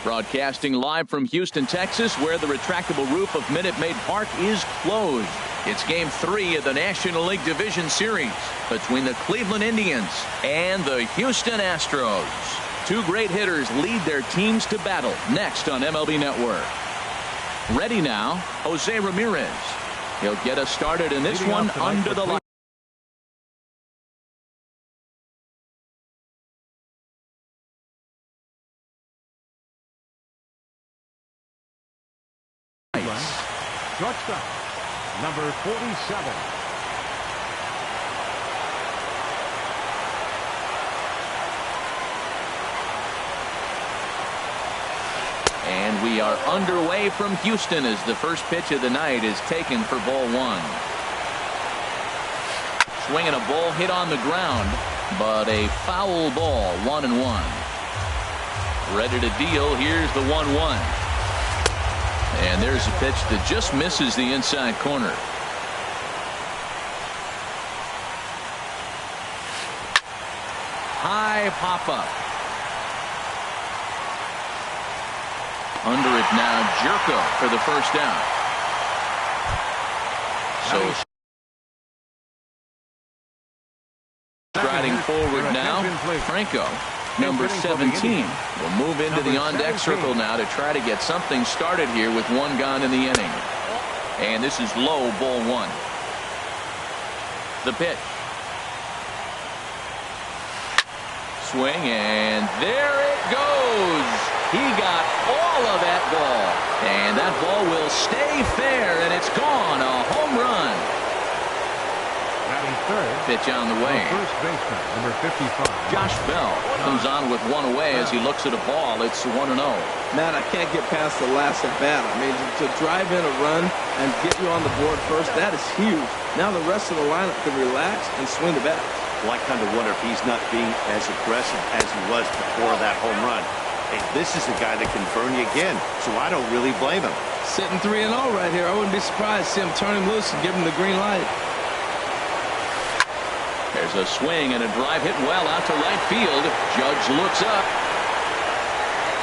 Broadcasting live from Houston, Texas, where the retractable roof of Minute Maid Park is closed. It's Game 3 of the National League Division Series between the Cleveland Indians and the Houston Astros. Two great hitters lead their teams to battle next on MLB Network. Ready now, Jose Ramirez. He'll get us started in this one under the light. Shortstop, number 47. And we are underway from Houston as the first pitch of the night is taken for ball one. Swinging a ball hit on the ground, but a foul ball, 1-1. Ready to deal. Here's the 1-1. And there's a pitch that just misses the inside corner. High pop-up. Under it now, Jerko for the first down. So striding forward now, Franco, number 17, will move into the on-deck circle now to try to get something started here with one gone in the inning. And this is low, ball one. The pitch. Swing, and there it goes. He got all of that ball, and that ball will stay fair, and it's gone. A home run. Batting third. Pitch on the way. First baseman, number 55. Josh Bell comes on with one away as he looks at a ball. It's 1-0. Matt, I can't get past the last at bat. I mean, to drive in a run and get you on the board first, that is huge. Now the rest of the lineup can relax and swing the bat. Well, I kind of wonder if he's not being as aggressive as he was before that home run. Hey, this is the guy that can burn you again, so I don't really blame him. Sitting 3-0 right here. I wouldn't be surprised to see him turn him loose and give him the green light. There's a swing and a drive hit well out to right field. Judge looks up.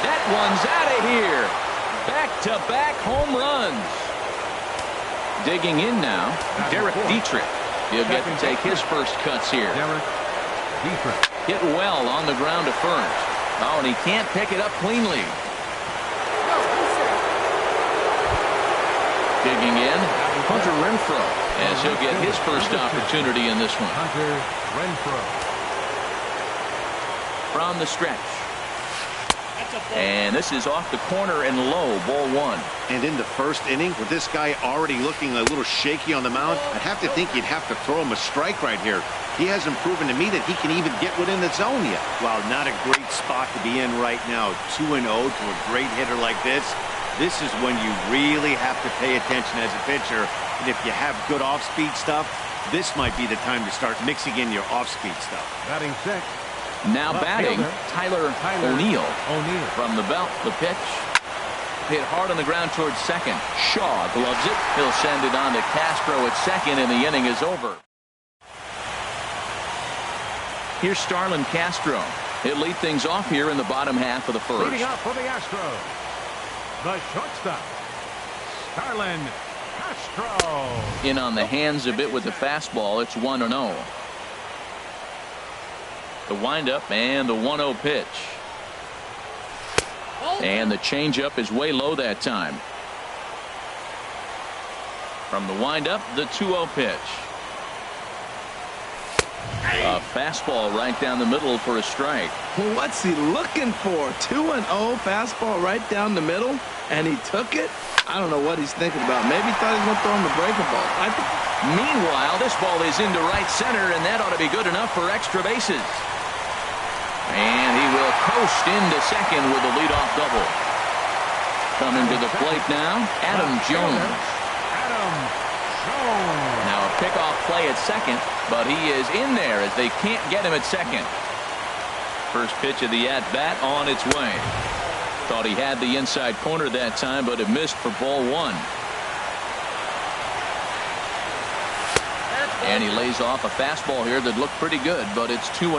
That one's out of here. Back-to-back home runs. Digging in now, Derek Dietrich. He'll get to take his first cuts here. Derek Dietrich. Hit well on the ground to first. Oh, and he can't pick it up cleanly. Digging in, Hunter Renfroe, as he'll get his first opportunity in this one. Hunter Renfroe. From the stretch. And this is off the corner and low, ball one. And in the first inning, with this guy already looking a little shaky on the mound, I'd have to think you'd have to throw him a strike right here. He hasn't proven to me that he can even get within the zone yet. Wow, not a great spot to be in right now. 2-0 to a great hitter like this. This is when you really have to pay attention as a pitcher. And if you have good off-speed stuff, this might be the time to start mixing in your off-speed stuff. Batting sixth. Now batting, Tyler O'Neill. From the belt, the pitch. Hit hard on the ground towards second. Shaw gloves it. He'll send it on to Castro at second, and the inning is over. Here's Starlin Castro. He'll lead things off here in the bottom half of the first. Leading up for the Astros, the shortstop, Starlin Castro. In on the hands a bit with the fastball. It's 1-0. The windup and the 1-0 pitch. And the changeup is way low that time. From the windup, the 2-0 pitch. A fastball right down the middle for a strike. Well, what's he looking for? 2-0 fastball right down the middle, and he took it? I don't know what he's thinking about. Maybe he thought he was going to throw him a breaking ball. Meanwhile, this ball is into right center, and that ought to be good enough for extra bases. And he will coast into second with a leadoff double. Coming to the plate now, Adam Jones. Now a pickoff play at second, but he is in there as they can't get him at second. First pitch of the at-bat on its way. Thought he had the inside corner that time, but it missed for ball one. And he lays off a fastball here that looked pretty good, but it's 2-0.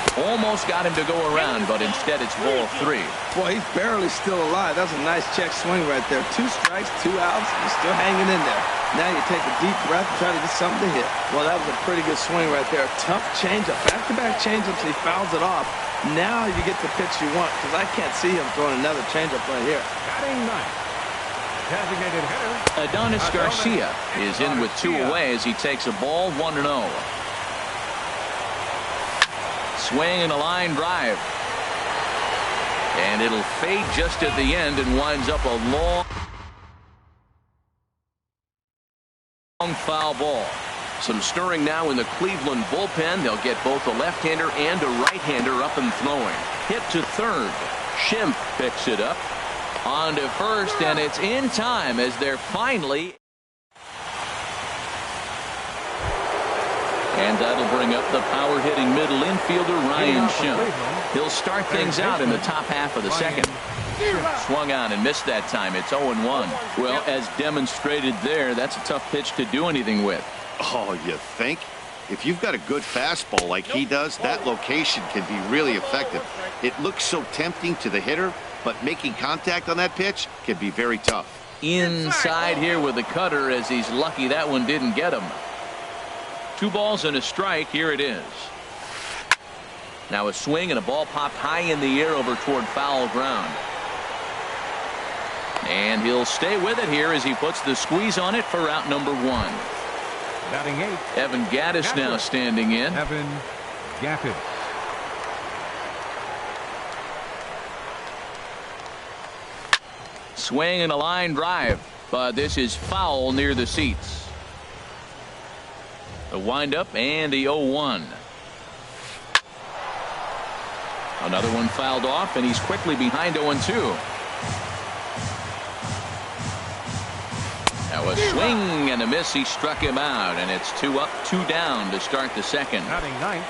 Almost got him to go around, but instead it's ball 3. Boy, he's barely still alive. That's a nice check swing right there. 2 strikes, 2 outs. He's still hanging in there. Now you take a deep breath and try to get something to hit. Well, that was a pretty good swing right there. Tough changeup. Back-to-back changeups. He fouls it off. Now you get the pitch you want, because I can't see him throwing another changeup right here. Batting ninth, designated hitter Adonis Garcia is in with 2 away as he takes a ball 1-0. Swing and a line drive. And it'll fade just at the end and winds up a long foul ball. Some stirring now in the Cleveland bullpen. They'll get both a left-hander and a right-hander up and throwing. Hit to third. Schimpf picks it up. On to first, and it's in time as they're finally... And that'll bring up the power-hitting middle infielder, Ryan Schimpf. He'll start things out in the top half of the second. Swung on and missed that time. It's 0-1. Well, as demonstrated there, that's a tough pitch to do anything with. Oh, you think? If you've got a good fastball like he does, that location can be really effective. It looks so tempting to the hitter, but making contact on that pitch can be very tough. Inside here with the cutter, as he's lucky that one didn't get him. 2 balls and a strike. Here it is. Now a swing and a ball popped high in the air over toward foul ground. And he'll stay with it here as he puts the squeeze on it for out number 1. Batting 8. Evan Gattis now standing in. Evan Gattis. Swing and a line drive, but this is foul near the seats. The windup and the 0-1. Another one fouled off, and he's quickly behind 0-2. Now a swing and a miss. He struck him out, and it's 2 up, 2 down to start the second. Batting ninth.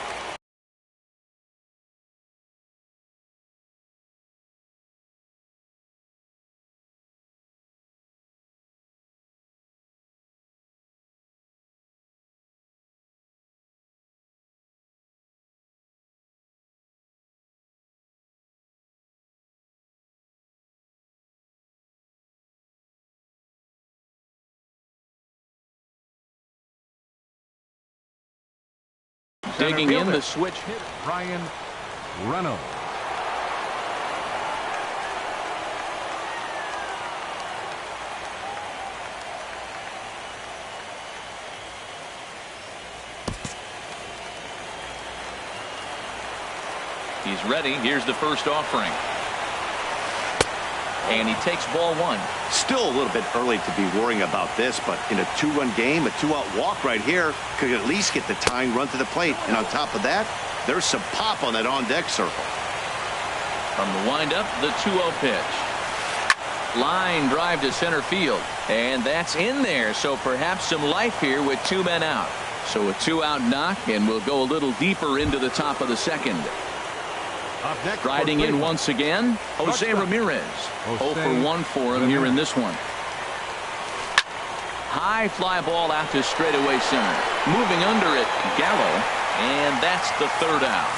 Digging in the switch hitter, Ryan Reynolds. He's ready. Here's the first offering. And he takes ball 1. Still a little bit early to be worrying about this, but in a 2-run game, a 2-out walk right here could at least get the tying run to the plate. And on top of that, there's some pop on that on-deck circle. From the windup, the 2-0 pitch. Line drive to center field. And that's in there, so perhaps some life here with 2 men out. So a 2-out knock, and we'll go a little deeper into the top of the second. Riding in once again, Jose Ramirez. 0 for 1 for him here in this one. High fly ball out to straightaway center. Moving under it, Gallo, and that's the 3rd out.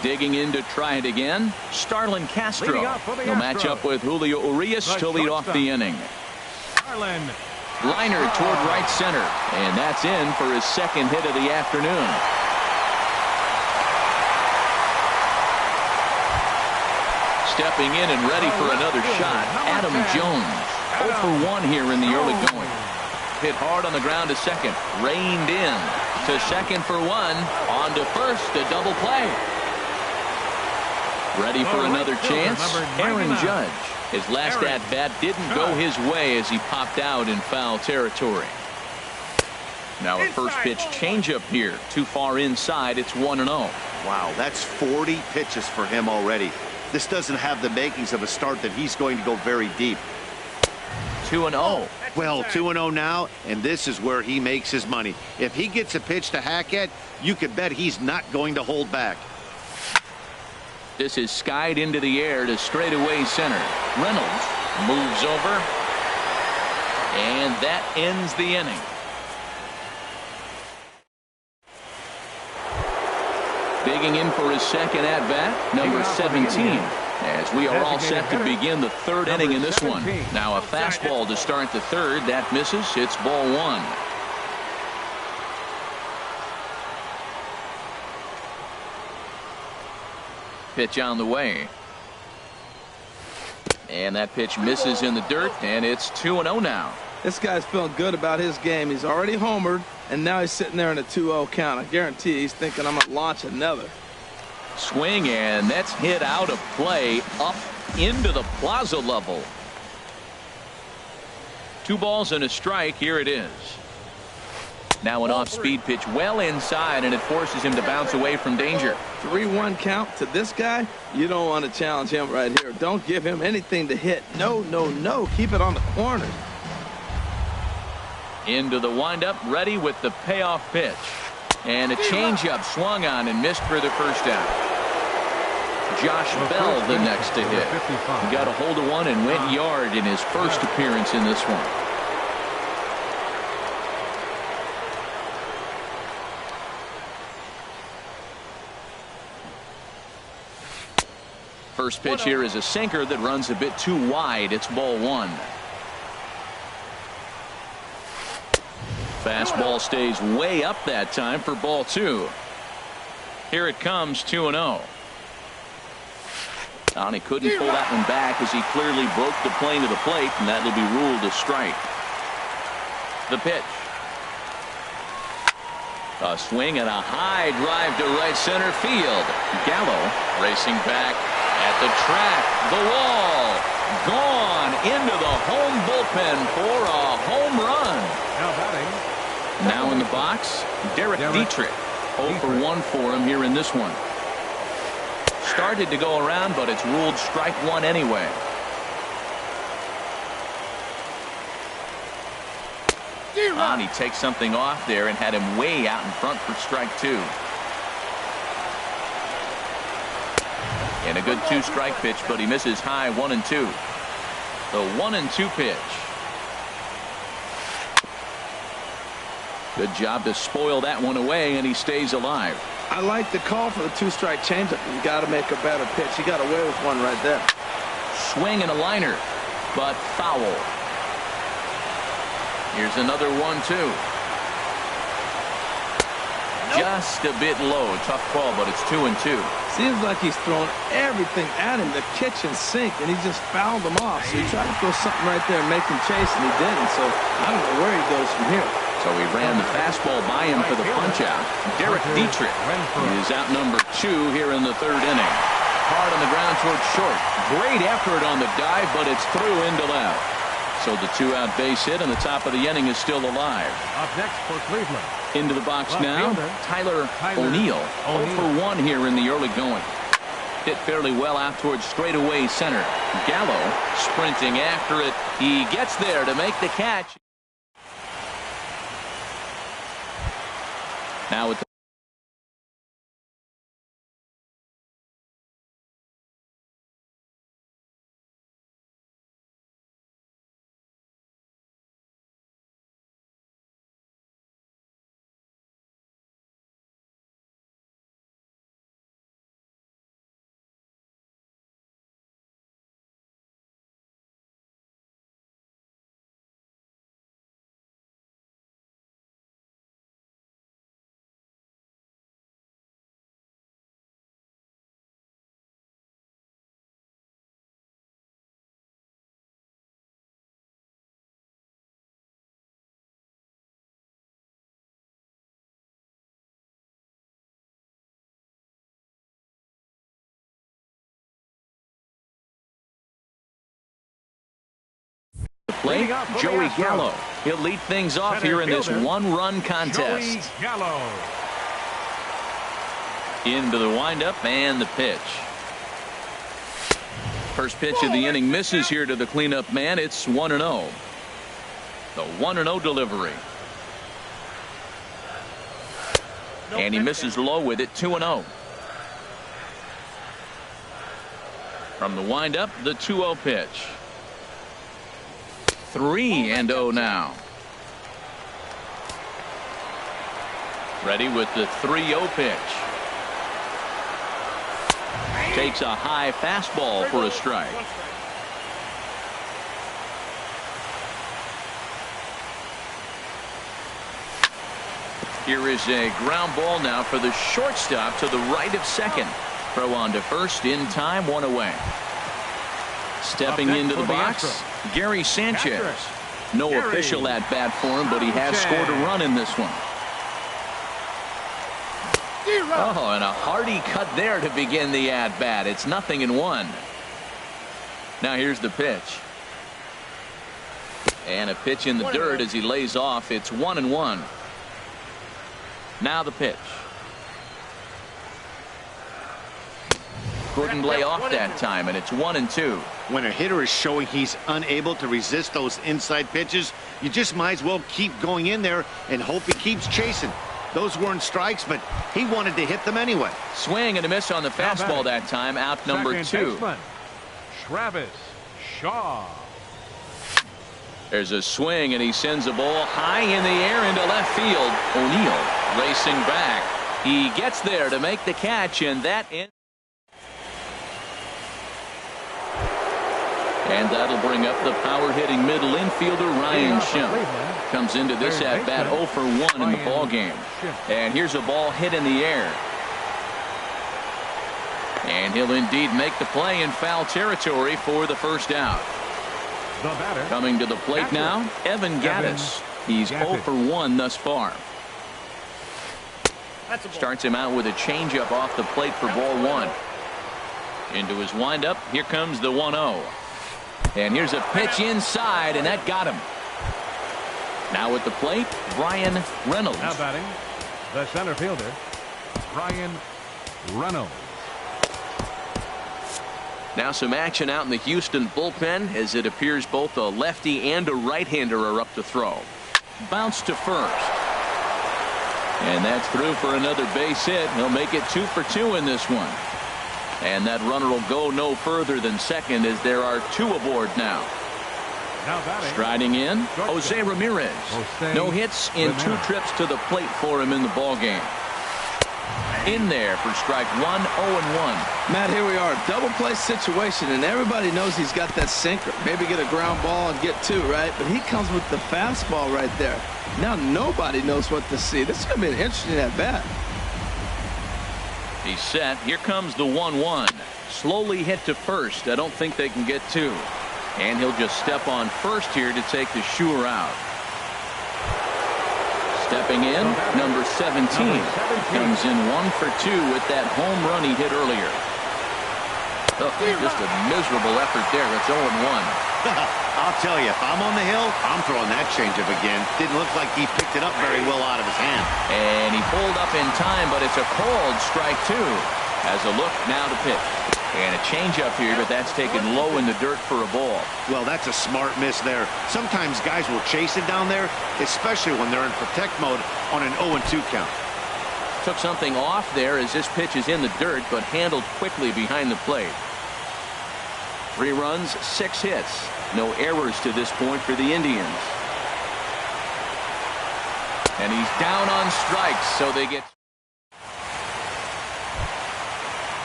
Digging in to try it again, Starlin Castro. He'll match up with Julio Urias to lead off the inning. Starlin. Liner toward right center, and that's in for his 2nd hit of the afternoon. Stepping in and ready for another shot, Adam Jones. 0 for 1 here in the early going. Hit hard on the ground to second, reined in to second for 1, on to first, a double play. Ready for another chance, Aaron Judge. His last at-bat didn't go his way as he popped out in foul territory. Now a first pitch changeup here. Too far inside. It's 1-0. Wow, that's 40 pitches for him already. This doesn't have the makings of a start that he's going to go very deep. 2-0. Well, 2-0 now, and this is where he makes his money. If he gets a pitch to hack at, you can bet he's not going to hold back. This is skied into the air to straightaway center. Reynolds moves over, and that ends the inning. Digging in for his second at-bat, number 17. As we are all set to begin the third inning in this one. Now a fastball to start the third. That misses. It's ball one. Pitch on the way. And that pitch misses in the dirt, and it's 2-0 now. This guy's feeling good about his game. He's already homered, and now he's sitting there in a 2-0 count. I guarantee he's thinking I'm going to launch another. Swing, and that's hit out of play up into the plaza level. 2 balls and a strike. Here it is. Now an off-speed pitch well inside, and it forces him to bounce away from danger. 3-1 count to this guy. You don't want to challenge him right here. Don't give him anything to hit. No, no, no. Keep it on the corners. Into the windup, ready with the payoff pitch. And a changeup swung on and missed for the first out. Josh Bell the next to hit. He got a hold of one and went yard in his first appearance in this one. First pitch here is a sinker that runs a bit too wide. It's ball one. Fastball stays way up that time for ball two. Here it comes, 2-0. And he couldn't pull that one back as he clearly broke the plane to the plate, and that'll be ruled a strike. The pitch. A swing and a high drive to right center field. Gallo racing back at the track. The wall. Gone into the home bullpen for a home run. Now in the box, Derek Dietrich. 0 for 1 for him here in this one. Started to go around, but it's ruled strike one anyway. And he takes something off there and had him way out in front for strike two. And a good 2-strike pitch, but he misses high 1-2. The 1-2 pitch. Good job to spoil that one away, and he stays alive. I like the call for the 2-strike changeup. You got to make a better pitch. He got away with one right there. Swing and a liner, but foul. Here's another 1-2. Just a bit low. Tough call, but it's 2-2. Seems like he's throwing everything at him, the kitchen sink, and he just fouled them off. So he tried to throw something right there and make him chase, and he didn't. So I don't know where he goes from here. So he ran the fastball by him for the punch-out. Derek Dietrich is out number 2 here in the third inning. Hard on the ground towards short. Great effort on the dive, but it's through into left. So the 2-out base hit, and the top of the inning is still alive. Up next for Cleveland. Into the box now, Tyler O'Neill. 0 for 1 here in the early going. Hit fairly well out towards straightaway center. Gallo sprinting after it. He gets there to make the catch. Now with the plate, Joey Gallo. He'll lead things off here in this one-run contest. Gallo. Into the windup and the pitch. First pitch of the inning misses here to the cleanup man. It's 1-0. The 1-0 delivery. And he misses low with it. 2-0. From the windup, the 2-0 pitch. 3-0 now. Ready with the 3-0 pitch. Takes a high fastball for a strike. Here is a ground ball now for the shortstop to the right of second. Throw on to first in time, one away. Stepping into the box, Gary Sanchez. No official at bat for him, but he has scored a run in this one. Oh, and a hearty cut there to begin the at bat. It's 0-1. Now here's the pitch. And a pitch in the dirt as he lays off. It's 1-1. Now the pitch. Couldn't lay off that time, and it's 1-2. When a hitter is showing he's unable to resist those inside pitches, you just might as well keep going in there and hope he keeps chasing. Those weren't strikes, but he wanted to hit them anyway. Swing and a miss on the fastball that time. Out number 2. Travis Shaw. There's a swing, and he sends a ball high in the air into left field. O'Neill racing back. He gets there to make the catch, and that ends. And that'll bring up the power-hitting middle infielder Ryan Schimpf. Comes into this at-bat 0 for 1 in the ballgame. And here's a ball hit in the air. And he'll indeed make the play in foul territory for the first out. Coming to the plate now, Evan Gattis. He's 0 for 1 thus far. Starts him out with a changeup off the plate for ball 1. Into his windup, here comes the 1-0. And here's a pitch inside, and that got him. Now at the plate, Brian Reynolds. Now batting, the center fielder, Brian Reynolds. Now some action out in the Houston bullpen, as it appears both a lefty and a right-hander are up to throw. Bounce to first. And that's through for another base hit. He'll make it 2 for 2 in this one. And that runner will go no further than second, as there are 2 aboard now. Striding in, Jose Ramirez. No hits in 2 trips to the plate for him in the ballgame. In there for strike 1, 0-1. Matt, here we are, double play situation, and everybody knows he's got that sinker. Maybe get a ground ball and get 2, right? But he comes with the fastball right there. Now nobody knows what to see. This is going to be an interesting at bat. He's set. Here comes the 1-1. Slowly hit to first. I don't think they can get 2. And he'll just step on first here to take the sure out. Stepping in, number 17. Comes in 1 for 2 with that home run he hit earlier. Oh, just a miserable effort there. It's 0-1. I'll tell you, if I'm on the hill, I'm throwing that changeup again. Didn't look like he picked it up very well out of his hand. And he pulled up in time, but it's a called strike 2. Has a look now to pitch. And a changeup here, but that's taken low in the dirt for a ball. Well, that's a smart miss there. Sometimes guys will chase it down there, especially when they're in protect mode on an 0-2 count. Took something off there as this pitch is in the dirt, but handled quickly behind the plate. 3 runs, 6 hits. No errors to this point for the Indians. And he's down on strikes, so they get.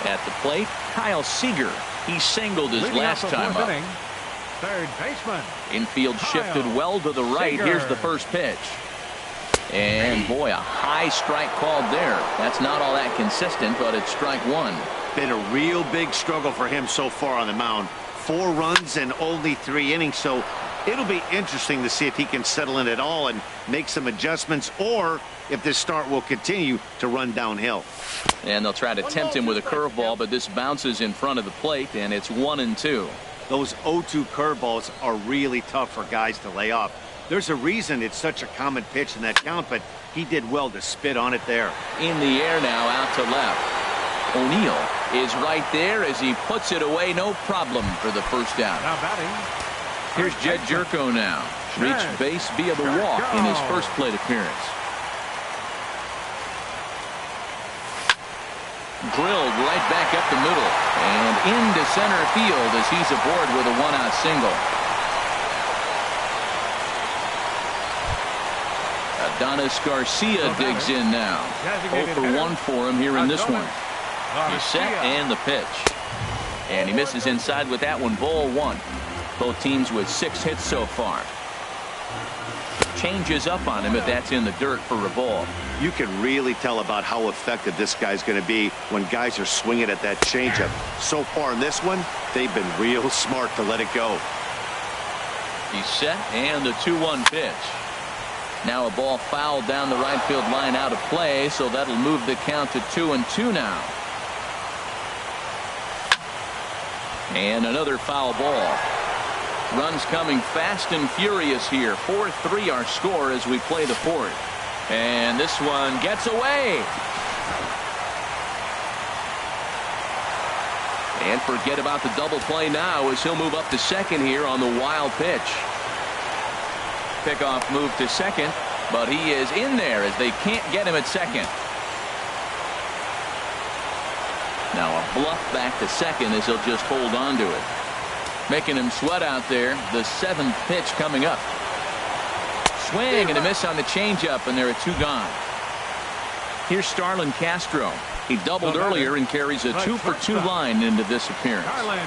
At the plate, Kyle Seager. He singled his last time up. Third baseman. Infield shifted well to the right. Here's the first pitch. And boy, a high strike called there. That's not all that consistent, but it's strike 1. Been a real big struggle for him so far on the mound. 4 runs and only 3 innings, so it'll be interesting to see if he can settle in at all and make some adjustments, or if this start will continue to run downhill. And they'll try to tempt him with a curveball, but this bounces in front of the plate, and it's 1-2. Those 0-2 curveballs are really tough for guys to lay off. There's a reason it's such a common pitch in that count, but he did well to spit on it there. In the air now, out to left. O'Neill is right there as he puts it away, no problem for the first out. Now batting. Here's Jed Jerko now. Reached base via the walk in his first plate appearance. Drilled right back up the middle and into center field as he's aboard with a 1-out single. Adonis Garcia digs in now. 0 for 1 for him here in this one. He's set and the pitch. And he misses inside with that one. Ball one. Both teams with 6 hits so far. Changes up on him if that's in the dirt for a ball. You can really tell about how effective this guy's going to be when guys are swinging at that changeup. So far in this one, they've been real smart to let it go. He's set, and the 2-1 pitch. Now a ball fouled down the right field line out of play, so that'll move the count to 2-2 now. And another foul ball. Runs coming fast and furious here. 4-3 our score as we play the fourth. And this one gets away. And forget about the double play now as he'll move up to second here on the wild pitch. Pickoff move to second, but he is in there as they can't get him at second. Now a bluff back to second as he'll just hold on to it. Making him sweat out there. The 7th pitch coming up. Swing and a miss on the changeup, and there are 2 gone. Here's Starlin Castro. He doubled earlier and carries a 2-for-2 line into this appearance. 4-1.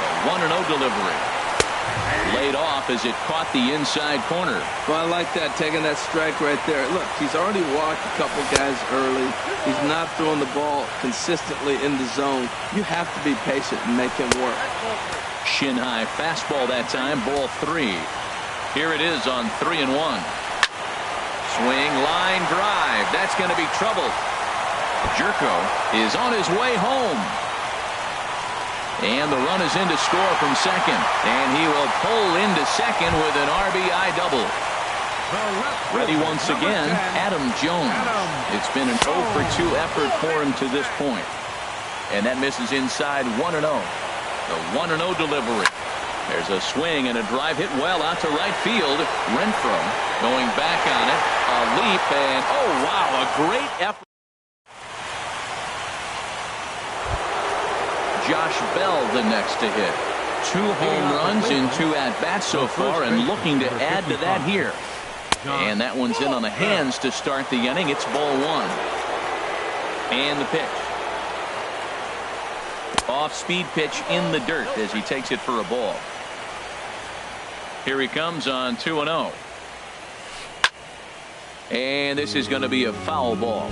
A 1-0 delivery. Laid off as it caught the inside corner. Well, I like that, taking that strike right there. Look, he's already walked a couple guys early. He's not throwing the ball consistently in the zone. You have to be patient and make him work. Shin high fastball that time. Ball 3. Here it is on 3-1. Swing, line drive. That's going to be trouble. Jerko is on his way home. And the run is in to score from second. And he will pull into second with an RBI double. Ready once again, Adam Jones. It's been an 0-for-2 effort for him to this point. And that misses inside 1-0. The 1-0 delivery. There's a swing and a drive hit well out to right field. Renfroe going back on it. A leap and oh wow, a great effort. Josh Bell the next to hit. 2 home runs in 2 at-bats so far and looking to add to that here. And that one's in on the hands to start the inning. It's ball 1. And the pitch. Off-speed pitch in the dirt as he takes it for a ball. Here he comes on 2-0. And this is going to be a foul ball.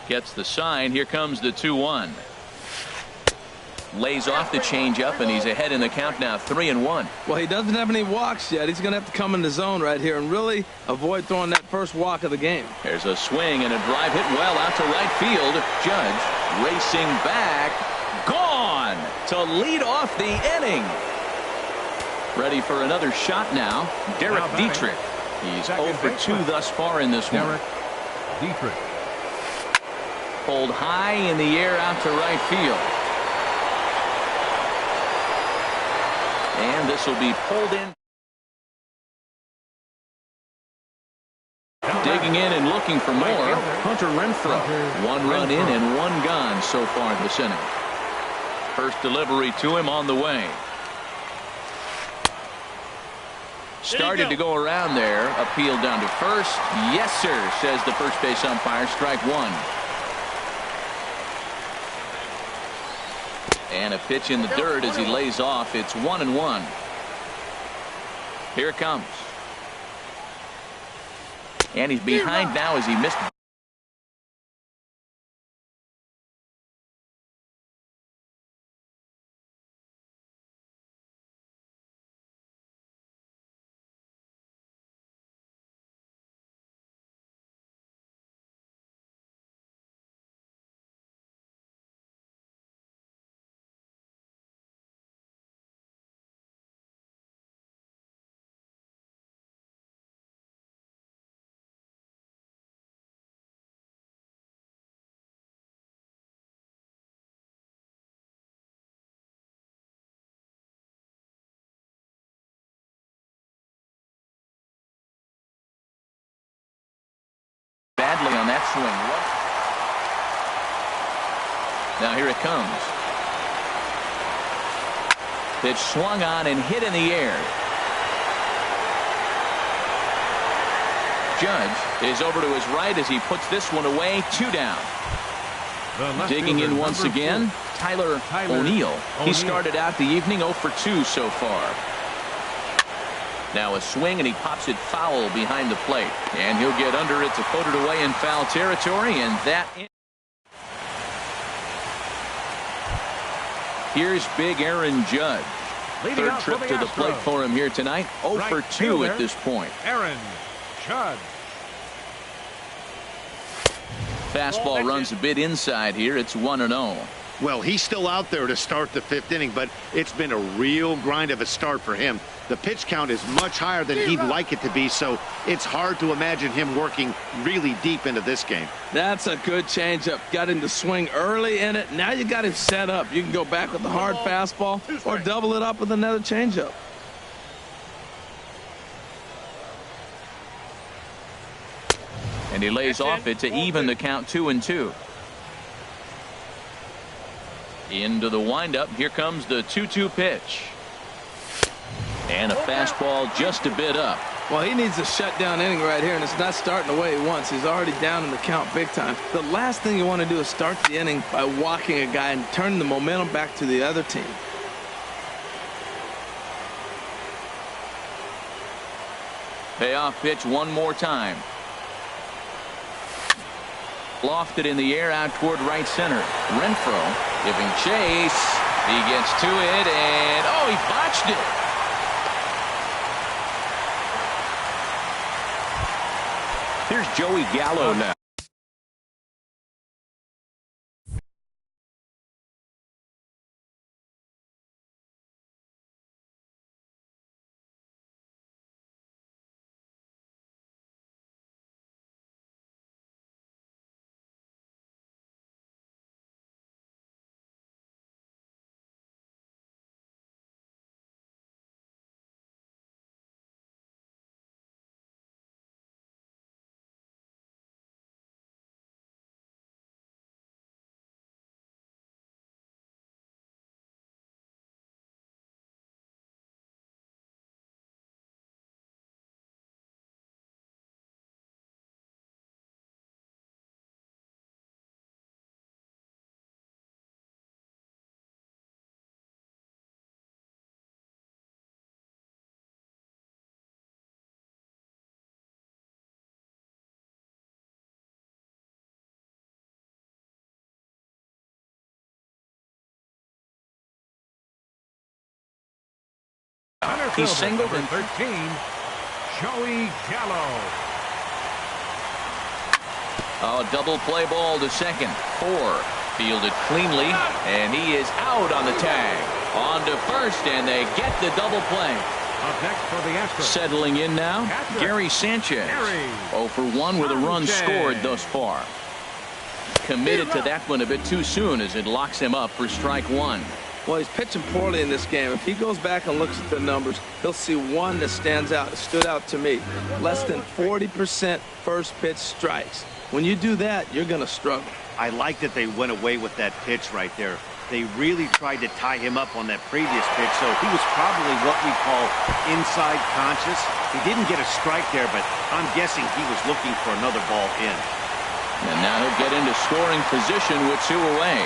Gets the sign. Here comes the 2-1. Lays off the changeup, and he's ahead in the count now, 3-1. Well, he doesn't have any walks yet. He's going to have to come in the zone right here and really avoid throwing that first walk of the game. There's a swing and a drive hit well out to right field. Judge racing back. Gone to lead off the inning. Ready for another shot now. Derek Dietrich. He's 0-for-2 thus far in this one. Dietrich. Pulled high in the air out to right field. And this will be pulled in. Digging in and looking for more. Hunter Renfroe. 1 run in and 1 gone so far this inning. First delivery to him on the way. Started to go around there. Appeal down to first. Yes, sir, says the first base umpire. Strike 1. And a pitch in the dirt as he lays off. It's 1-1. Here it comes. And he's behind now as he missed that swing. Now here it comes. Pitch swung on and hit in the air. Judge is over to his right as he puts this one away. 2 down. Digging in once again, Tyler O'Neill. He started out the evening 0 for 2 so far. Now a swing, and he pops it foul behind the plate. And he'll get under it to put it away in foul territory, and that... Here's big Aaron Judge. Third trip to the plate for him here tonight. 0 for 2 at this point. Aaron Judge. Fastball runs a bit inside here. It's 1-0. Well, he's still out there to start the 5th inning, but it's been a real grind of a start for him. The pitch count is much higher than he'd like it to be, so it's hard to imagine him working really deep into this game. That's a good changeup. Got him to swing early in it. Now you got him set up. You can go back with the hard fastball or double it up with another changeup. And he lays off it to even the count 2-2. Into the windup. Here comes the 2-2 pitch. And a fastball just a bit up. Well, he needs a shutdown inning right here, and it's not starting the way he wants. He's already down in the count big time. The last thing you want to do is start the inning by walking a guy and turning the momentum back to the other team. Payoff pitch one more time. Lofted in the air out toward right center. Renfroe giving chase. He gets to it, and oh, he botched it. Here's Joey Gallo now. He's singled in 13. Joey Gallo. Oh, double play ball to second. 4. Fielded cleanly, and he is out on the tag. On to first, and they get the double play. Up next for the Astros. Settling in now, Gary Sanchez. 0 for 1 with a run scored thus far. Committed to that one a bit too soon as it locks him up for strike 1. Well, he's pitching poorly in this game. If he goes back and looks at the numbers, he'll see one that stands out. It stood out to me. Less than 40% first pitch strikes. When you do that, you're going to struggle. I like that they went away with that pitch right there. They really tried to tie him up on that previous pitch, so he was probably what we call inside conscious. He didn't get a strike there, but I'm guessing he was looking for another ball in. And now he'll get into scoring position with 2 away.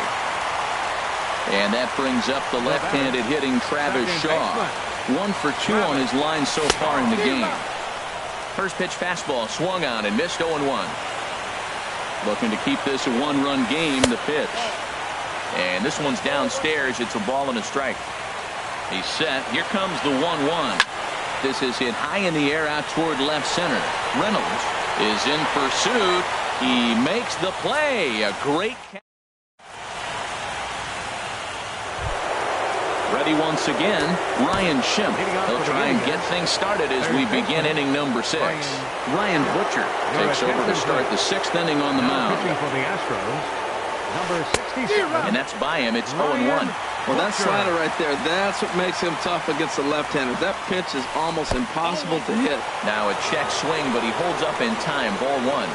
And that brings up the left-handed hitting Travis Shaw. 1 for 2 on his line so far in the game. First pitch fastball swung on and missed 0-1. Looking to keep this a 1-run game, the pitch. And this one's downstairs. It's a ball and a strike. He's set. Here comes the 1-1. This is hit high in the air out toward left center. Reynolds is in pursuit. He makes the play. A great catch. Ready once again, Ryan Schimpf. He'll try and get things started as we begin inning number 6. Ryan Butcher takes over to start the 6th inning on the mound. And that's by him. It's 0-1. Well, that slider right there, that's what makes him tough against the left-hander. That pitch is almost impossible to hit. Now a check swing, but he holds up in time. Ball 1.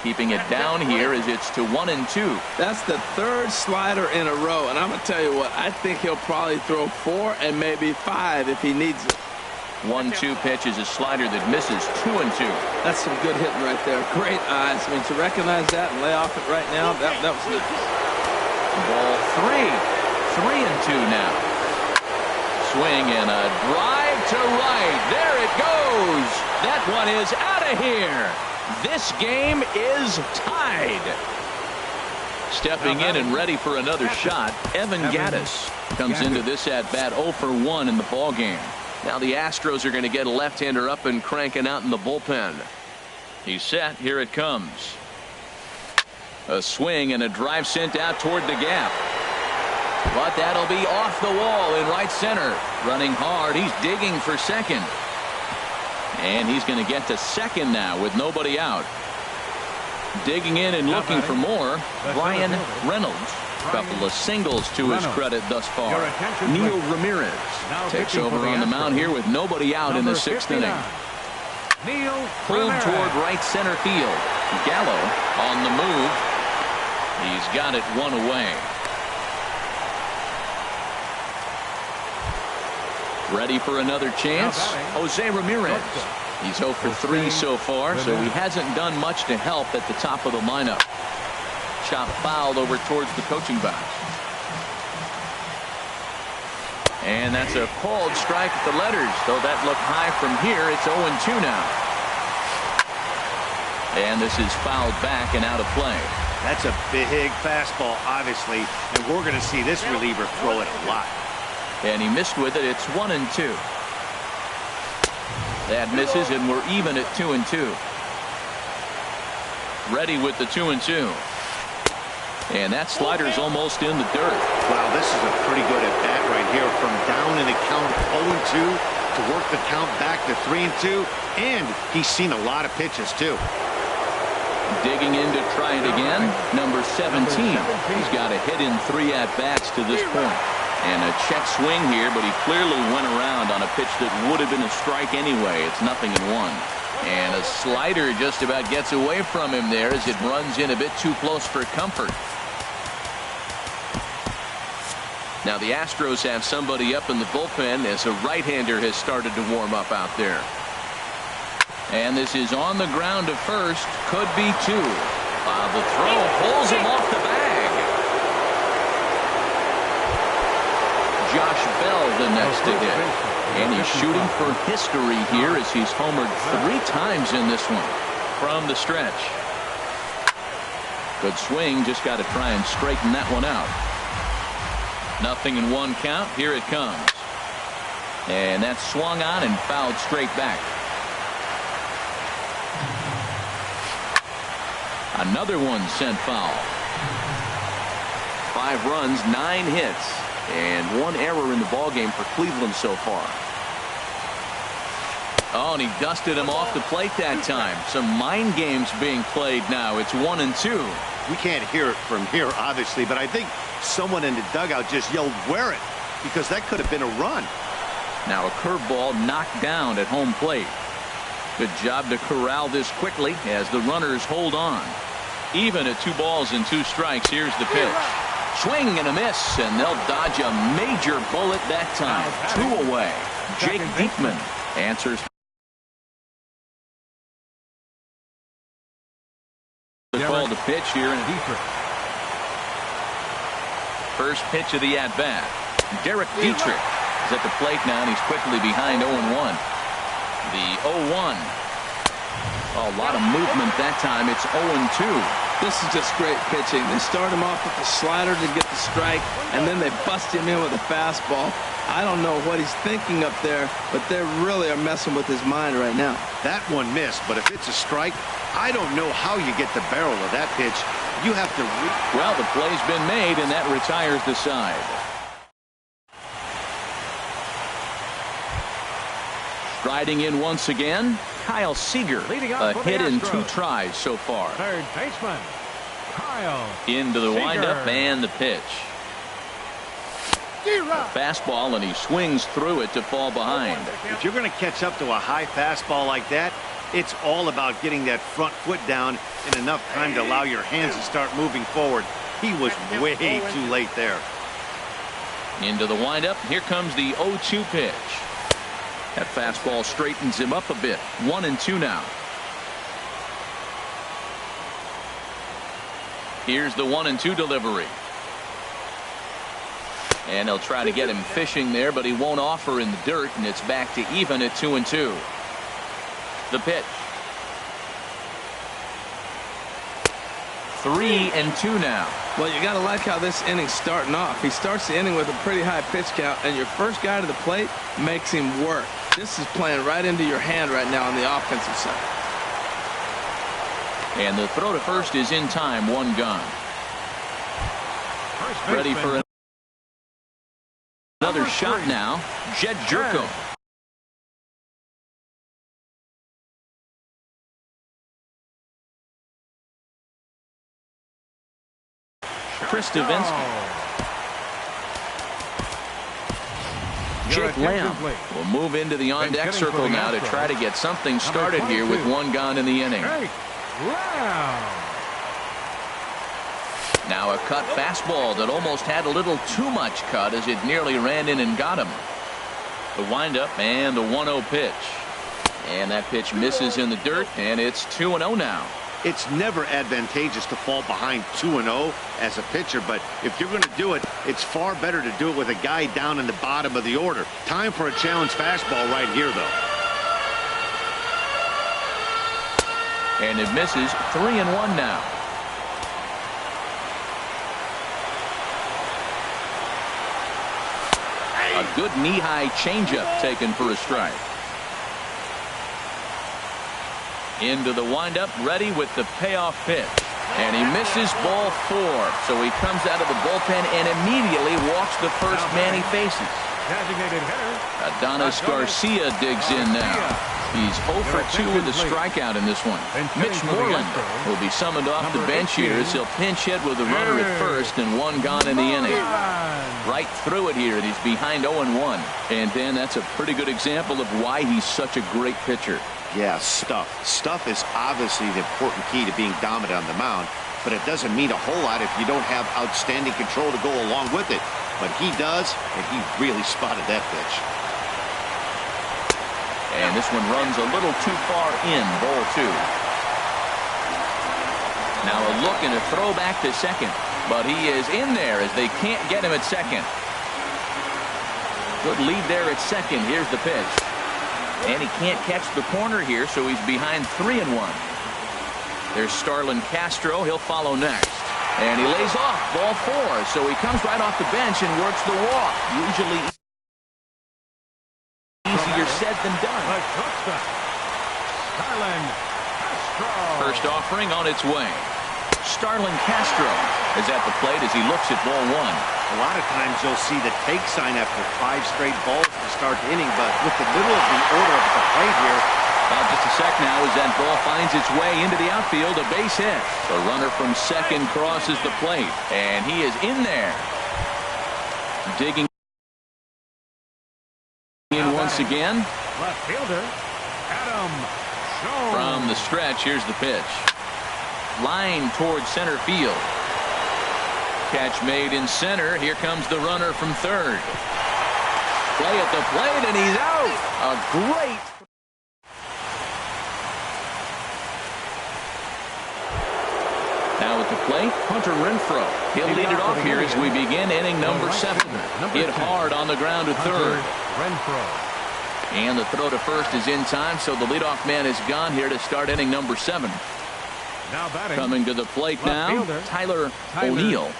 keeping it down here as it's to 1-2. That's the third slider in a row, and I'm going to tell you what, I think he'll probably throw 4 and maybe 5 if he needs it. 1-2 pitch is a slider that misses 2-2. That's some good hitting right there. Great eyes. I mean, to recognize that and lay off it right now, that was nice. Ball 3. 3-2 now. Swing and a drive to right. There it goes. That one is out of here. This game is tied. Stepping in and ready for another shot, Evan Gattis comes into this at-bat 0 for 1 in the ballgame. Now the Astros are going to get a left-hander up and cranking out in the bullpen. He's set. Here it comes. A swing and a drive sent out toward the gap. But that'll be off the wall in right center. Running hard. He's digging for second. And he's going to get to second now with nobody out. Digging in and looking for more, Brian Reynolds. A couple of singles to his credit thus far. Neil Ramirez takes over on the mound here with nobody out in the 6th inning. Pulled toward right center field. Gallo on the move. He's got it 1 away. Ready for another chance? Jose Ramirez. He's 0 for 3 so far, so he hasn't done much to help at the top of the lineup. Chop fouled over towards the coaching box. And that's a called strike at the letters, though that looked high from here. It's 0-2 now. And this is fouled back and out of play. That's a big fastball, obviously, and we're going to see this reliever throw it a lot. And he missed with it. It's 1-2. That misses, and we're even at 2-2. Ready with the 2-2. And that slider's almost in the dirt. Wow, this is a pretty good at bat right here. From down in the count 0-2 to work the count back to 3-2. And he's seen a lot of pitches, too. Digging in to try it again. Number 17. He's got a hit in 3 at-bats to this point. And a check swing here, but he clearly went around on a pitch that would have been a strike anyway. It's 0-1. And a slider just about gets away from him there as it runs in a bit too close for comfort. Now the Astros have somebody up in the bullpen as a right-hander has started to warm up out there. And this is on the ground to first. Could be 2. The throw pulls him off the bag. Josh Bell the next to hit. And he's shooting for history here as he's homered 3 times in this one from the stretch. Good swing. Just got to try and straighten that one out. 0-1 count. Here it comes. And that's swung on and fouled straight back. Another one sent foul. 5 runs, 9 hits, and 1 error in the ballgame for Cleveland so far. Oh, and he dusted him off the plate that time. Some mind games being played now. It's 1-2. We can't hear it from here, obviously, but I think someone in the dugout just yelled, "Wear it," because that could have been a run. Now a curveball knocked down at home plate. Good job to corral this quickly as the runners hold on. Even at 2 balls and 2 strikes. Here's the pitch. Swing and a miss, and they'll dodge a major bullet that time. 2 away. Jake Diekman answers the call to pitch here. First pitch of the at-bat. Derek Dietrich is at the plate now, and he's quickly behind 0-1. The 0-1. A lot of movement that time. It's 0-2. This is just great pitching. They start him off with the slider to get the strike, and then they bust him in with a fastball. I don't know what he's thinking up there, but they really are messing with his mind right now. That one missed, but if it's a strike, I don't know how you get the barrel of that pitch. You have to... Well, the play's been made, and that retires the side. Striding in once again, Kyle Seager. A hit in 2 tries so far. Third baseman, Kyle into the Seager. windup and the pitch. A fastball, and he swings through it to fall behind. If you're going to catch up to a high fastball like that, It's all about getting that front foot down in enough time to allow your hands to start moving forward. He was way too late there. Into the windup. Here comes the 0-2 pitch. That fastball straightens him up a bit. 1-2 now. Here's the 1-2 delivery. And he'll try to get him fishing there, but he won't offer in the dirt, and it's back to even at 2-2. The pitch. 3-2 now. Well, you got to like how this inning's starting off. He starts the inning with a pretty high pitch count, and your first guy to the plate makes him work. This is playing right into your hand right now on the offensive side. And the throw to first is in time. 1 gone. Ready for another shot now. Jed Jerko. Chris Davinsky. Jake Lamb will move into the on-deck circle now to try to get something started here with 1 gone in the inning. Now a cut fastball that almost had a little too much cut as it nearly ran in and got him. The windup and the 1-0 pitch. And that pitch misses in the dirt, and it's 2-0 now. It's never advantageous to fall behind 2-0 as a pitcher, but if you're going to do it, it's far better to do it with a guy down in the bottom of the order. Time for a challenge fastball right here, though. And it misses. 3-1 now. A good knee-high changeup taken for a strike. Into the windup, ready with the payoff pitch. And he misses ball 4. So he comes out of the bullpen and immediately walks the first man he faces. Adonis Garcia digs in now. He's 0 for 2 with a strikeout in this one. Mitch Moreland will be summoned off the bench here as he'll pinch hit with a runner at first and 1 gone in the inning. Right through it here, and he's behind 0-1. And then that's a pretty good example of why he's such a great pitcher. Yeah, stuff. Stuff is obviously the important key to being dominant on the mound, but it doesn't mean a whole lot if you don't have outstanding control to go along with it. But he does, and he really spotted that pitch. And this one runs a little too far in, ball 2. Now a look and a throw back to second, but he is in there as they can't get him at second. Good lead there at second. Here's the pitch. And he can't catch the corner here, so he's behind 3-1. There's Starlin Castro. He'll follow next. And he lays off ball 4, so he comes right off the bench and works the walk. Usually easier said than done. First offering on its way. Starlin Castro is at the plate as he looks at ball 1. A lot of times you'll see the take sign after 5 straight balls to start the inning, but with the middle of the order of the plate here. Just a sec now as that ball finds its way into the outfield, a base hit. The runner from second crosses the plate, and he is in there. Digging in once again. Left fielder, Adam Schoen. From the stretch, here's the pitch. Line towards center field. Catch made in center. Here comes the runner from third. Play at the plate, and he's out. A great. Now at the plate, Hunter Renfroe. He'll lead it off here as we begin inning number 7. Hit hard on the ground to third. Renfroe. And the throw to first is in time, so the leadoff man is gone here to start inning number 7. Now batting. Coming to the plate now, fielder, Tyler O'Neill.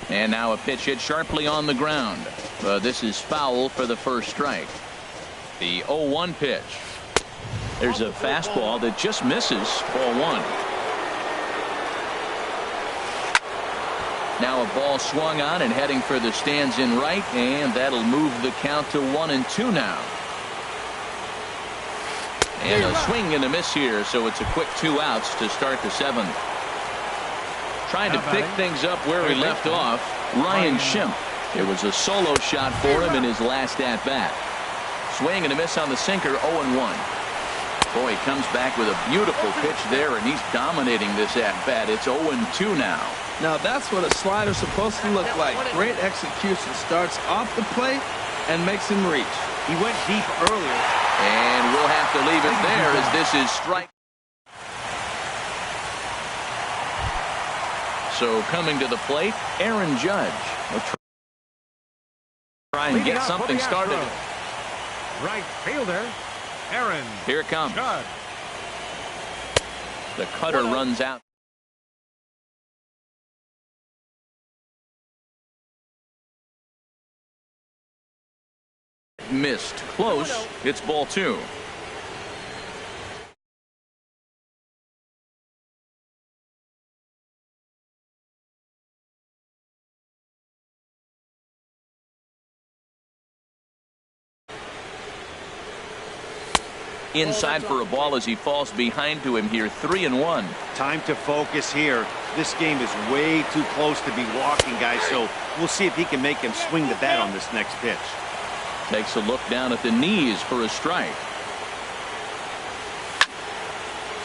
And now a pitch hit sharply on the ground. This is foul for the first strike. The 0-1 pitch. There's a fastball that just misses ball 1. Now a ball swung on and heading for the stands in right, and that'll move the count to 1-2 now. And a swing and a miss here, so it's a quick 2 outs to start the 7th. Trying to pick things up where we left off, Ryan Schimpf. It was a solo shot for him in his last at-bat. Swing and a miss on the sinker, 0-1. Boy, he comes back with a beautiful pitch there, and he's dominating this at-bat. It's 0-2 now. Now that's what a slider's supposed to look like. Great execution. Starts off the plate and makes him reach. He went deep earlier. And we'll have to leave it there as this is strike. So coming to the plate, Aaron Judge. We'll try and get something started. Right fielder, Aaron. Here it comes. Judge. The cutter runs out. Missed. Close. It's ball 2. Inside for a ball as he falls behind to him here. 3-1. Time to focus here. This game is way too close to be walking, guys, so we'll see if he can make him swing the bat on this next pitch. Takes a look down at the knees for a strike.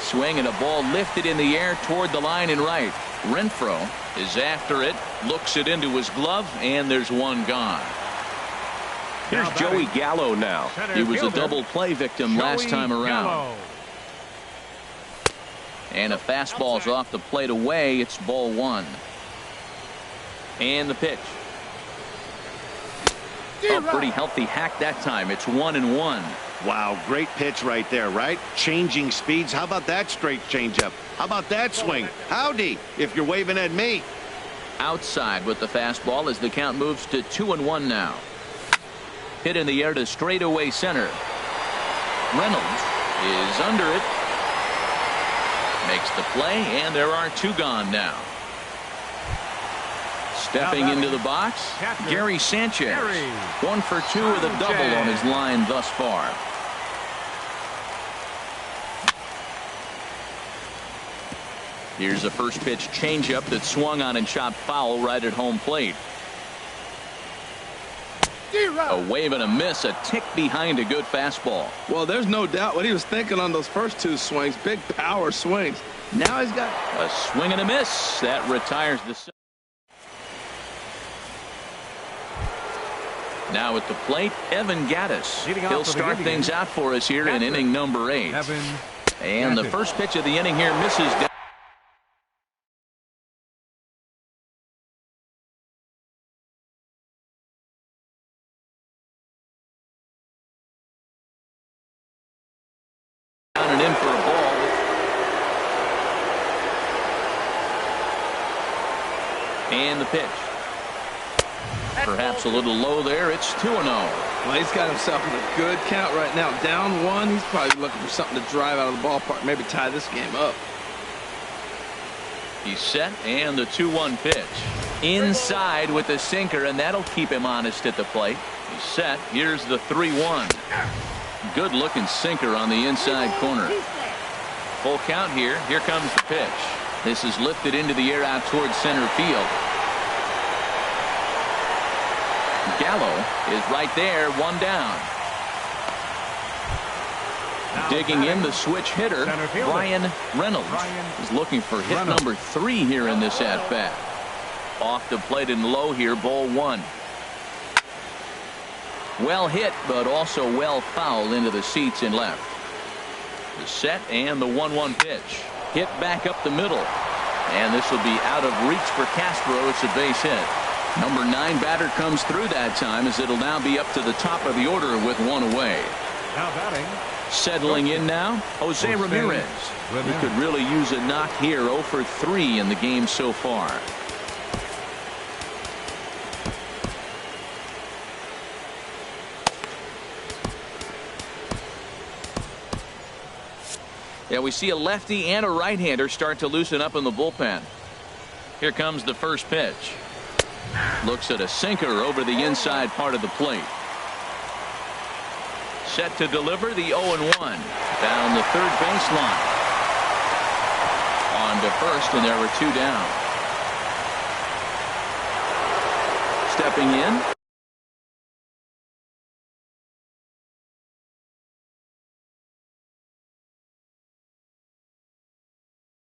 Swing and a ball lifted in the air toward the line and right. Renfroe is after it, looks it into his glove, and there's one gone. Here's Joey Gallo now. He was a double play victim last time around. And a fastball's off the plate away. It's ball 1. And the pitch. A pretty healthy hack that time. It's 1-1. Wow, great pitch right there, right? Changing speeds. How about that straight changeup? How about that swing? Howdy, if you're waving at me. Outside with the fastball as the count moves to 2-1 now. Hit in the air to straightaway center. Reynolds is under it. Makes the play, and there are 2 gone now. Stepping into the box, Gary Sanchez. 1 for 2 with a double on his line thus far. Here's a first pitch changeup that swung on and chopped foul right at home plate. A wave and a miss, a tick behind a good fastball. Well, there's no doubt what he was thinking on those first 2 swings. Big power swings. Now he's got a swing and a miss. That retires the. Now at the plate, Evan Gattis. He'll start things out for us here in inning number 8. And the first pitch of the inning here misses down. And in for a ball. And the pitch. Perhaps a little low there. It's 2-0. Well, he's got himself in a good count right now. Down 1. He's probably looking for something to drive out of the ballpark. Maybe tie this game up. He's set, and the 2-1 pitch. Inside with the sinker, and that'll keep him honest at the plate. He's set. Here's the 3-1. Good looking sinker on the inside corner. Full count here. Here comes the pitch. This is lifted into the air out towards center field. Gallo is right there, 1 down. Digging in the switch hitter, Brian Reynolds is looking for hit number 3 here in this at-bat. Off the plate and low here, ball 1. Well hit, but also well fouled into the seats in left. The set and the 1-1 pitch. Hit back up the middle. And this will be out of reach for Castro. It's a base hit. Number 9 batter comes through that time as it'll now be up to the top of the order with 1 away. Now batting. Settling in now, Jose Ramirez. He could really use a knock here. 0 for 3 in the game so far. Yeah, we see a lefty and a right-hander start to loosen up in the bullpen. Here comes the first pitch. Looks at a sinker over the inside part of the plate. Set to deliver the 0-1 down the third baseline. On to first, and there were 2 down. stepping in.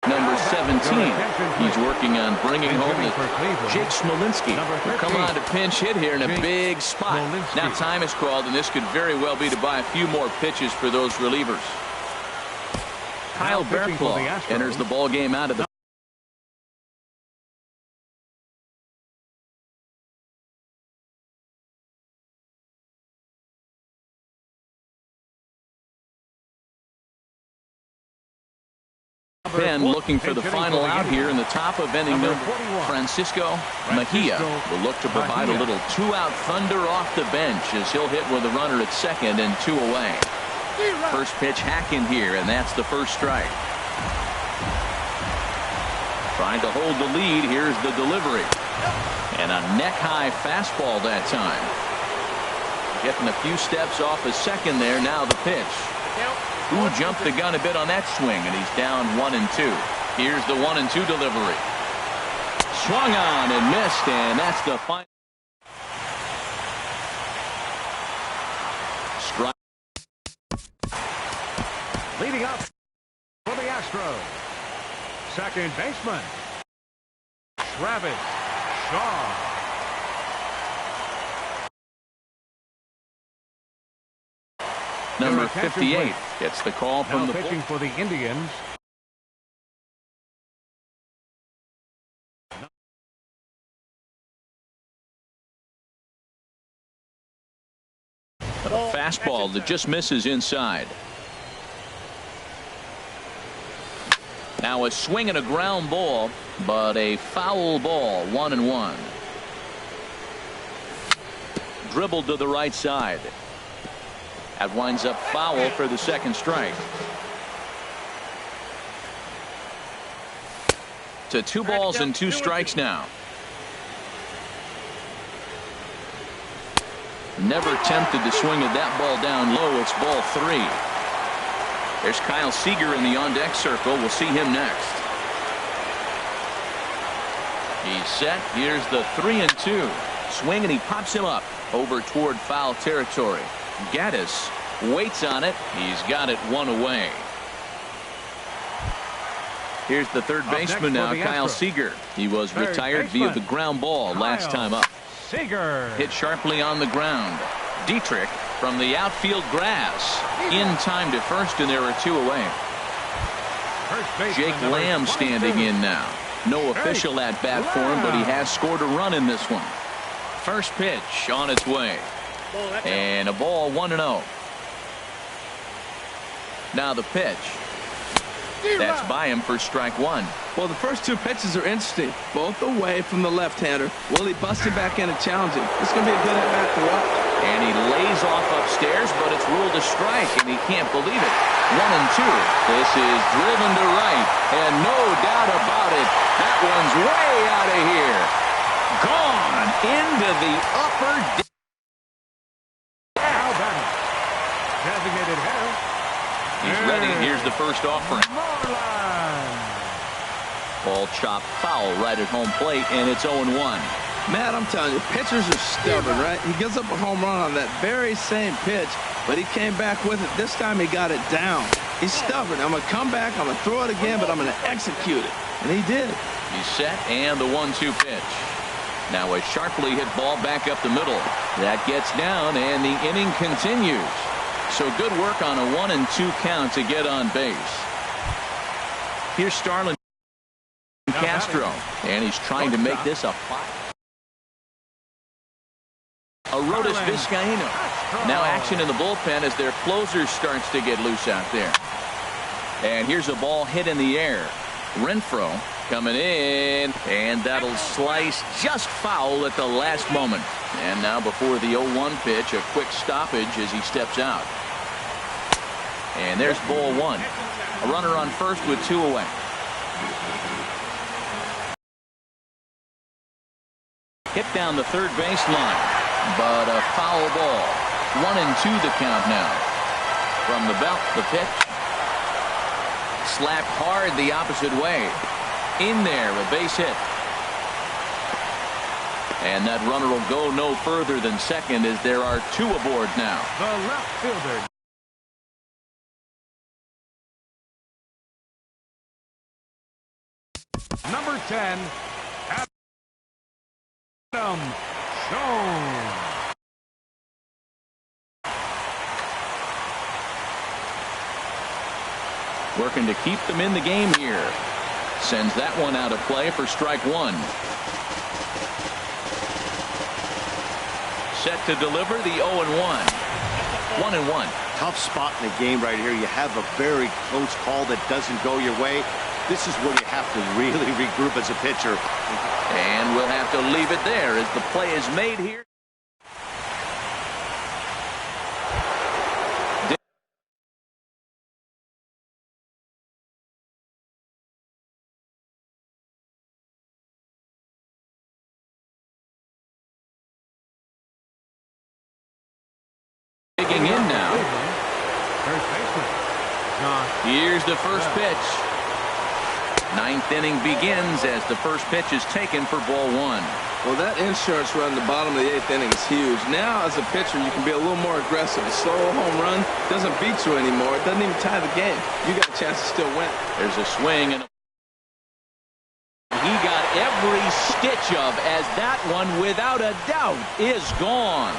Number 17. He's working on bringing home the Jake Smolinski. Will come on to pinch hit here in a big spot. Now time is called, and this could very well be to buy a few more pitches for those relievers. Kyle Bearclaw enters the ball game out of the pen, looking for the final out here in the top of inning number. Francisco Mejia will look to provide a little two-out thunder off the bench as he'll hit with a runner at second and 2 away. First pitch hacking here, and that's the first strike. Trying to hold the lead. Here's the delivery. And a neck-high fastball that time. Getting a few steps off a second there. Now the pitch. Who jumped the gun a bit on that swing, and he's down 1-2. Here's the 1-2 delivery. Swung on and missed, and that's the final strike. Leading up for the Astros, second baseman, Travis Shaw. Number 58 gets the call from now the pitching for the Indians. A fastball that just misses inside. Now a swing and a ground ball, but a foul ball. 1-1. Dribbled to the right side. That winds up foul for the second strike. To 2 balls and 2 strikes now. Never tempted to swing at that ball down low. It's ball 3. There's Kyle Seager in the on-deck circle. We'll see him next. He's set. Here's the 3-2. Swing, and he pops him up over toward foul territory. Gaddis waits on it. He's got it 1 away. Here's the third baseman now, Kyle Seager. He was retired via the ground ball last time up. Seager hit sharply on the ground. Dietrich from the outfield grass in time to first, and there are 2 away. Jake Lamb standing in now. No official at bat for him, but he has scored a run in this one. First pitch on its way. And a ball, 1-0. Now the pitch. That's by him for strike 1. Well, the first 2 pitches are interesting, both away from the left-hander. Will he bust it back in and challenge him? This is going to be a good at-bat to watch. And he lays off upstairs, but it's ruled a strike, and he can't believe it. 1-2. This is driven to right, and no doubt about it, that one's way out of here. Gone into the upper deck. Designated hitter. He's ready. Here's the first offering. Ball chopped foul right at home plate, and it's 0-1. Matt, I'm telling you, pitchers are stubborn, right? He gives up a home run on that very same pitch, but he came back with it. This time he got it down. He's stubborn. I'm going to come back, I'm going to throw it again, but I'm going to execute it. And he did. He's set, and the 1-2 pitch. Now a sharply hit ball back up the middle. That gets down, and the inning continues. So good work on a 1-2 count to get on base. Here's Starlin Castro, and he's trying to make this a 5. Arodys Vizcaíno. Now action in the bullpen as their closer starts to get loose out there. And here's a ball hit in the air. Renfroe coming in, and that'll slice just foul at the last moment. And now before the 0-1 pitch, a quick stoppage as he steps out. And there's ball 1. A runner on first with 2 away. Hit down the third baseline, but a foul ball. 1-2 the count now. From the belt, the pitch. Slapped hard the opposite way. In there, a base hit. And that runner will go no further than second as there are 2 aboard now. The left fielder. Number 10, Adam Schoen. Working to keep them in the game here. Sends that one out of play for strike 1. Set to deliver the 0-1. 1-1. Tough spot in the game right here. You have a very close call that doesn't go your way. This is where you have to really regroup as a pitcher. And we'll have to leave it there as the play is made here. Digging in now. First baseman. Here's the first pitch. 9th inning begins as the first pitch is taken for ball 1. Well, that insurance run in the bottom of the 8th inning is huge. Now, as a pitcher, you can be a little more aggressive. A slow home run doesn't beat you anymore. It doesn't even tie the game. You got a chance to still win. There's a swing, and he got every stitch of as that one, without a doubt, is gone.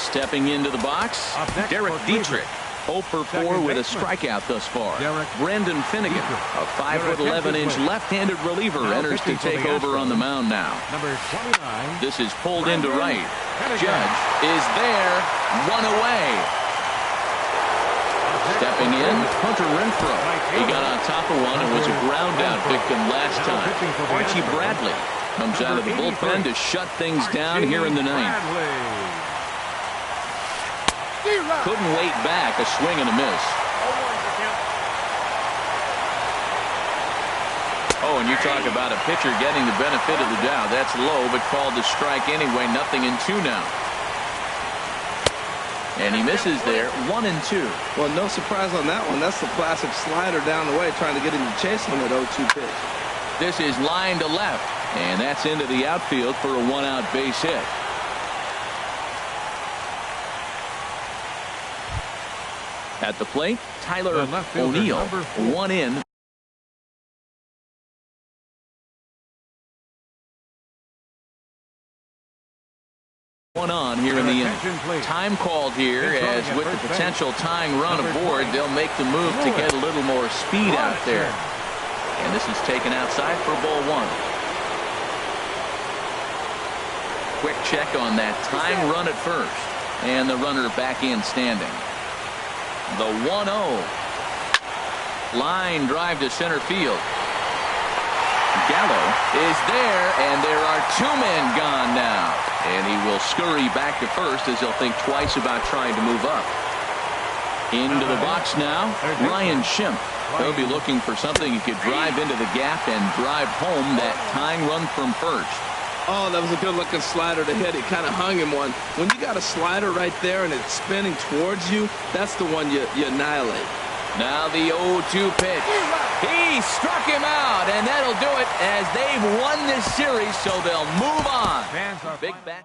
Stepping into the box, Derek Dietrich. 0 for 4 with a strikeout thus far. Brendan Finnegan, a 5'11" left-handed reliever, enters to take over on the mound now. Number 29. This is pulled into right. Judge is there, 1 away. Stepping in, Hunter Renfroe. He got on top of one and was a ground-out victim last time. Archie Bradley comes out of the bullpen to shut things down here in the 9th. Couldn't wait back, a swing and a miss. Oh, and you talk about a pitcher getting the benefit of the doubt. That's low, but called to strike anyway. 0-2 now. And he misses there, 1-2. Well, no surprise on that one. That's the classic slider down the way, trying to get him to chase him at 0-2 pitch. This is line to left, and that's into the outfield for a 1-out base hit. At the plate, Tyler O'Neill, 1 in. One on here in the inning. Time called here as with the potential tying run aboard, they'll make the move to get a little more speed out there. And this is taken outside for ball 1. Quick check on that tying run at first. And the runner back in standing. The 1-0. Line drive to center field. Gallo is there, and there are 2 men gone now. And he will scurry back to first as he'll think twice about trying to move up. Into the box now, Ryan Schimpf. He'll be looking for something he could drive into the gap and drive home that tying run from first. Oh, that was a good-looking slider to hit. He kind of hung him one. When you got a slider right there and it's spinning towards you, that's the one you annihilate. Now the 0-2 pitch. He struck him out, and that'll do it as they've won this series, so they'll move on. Big bat.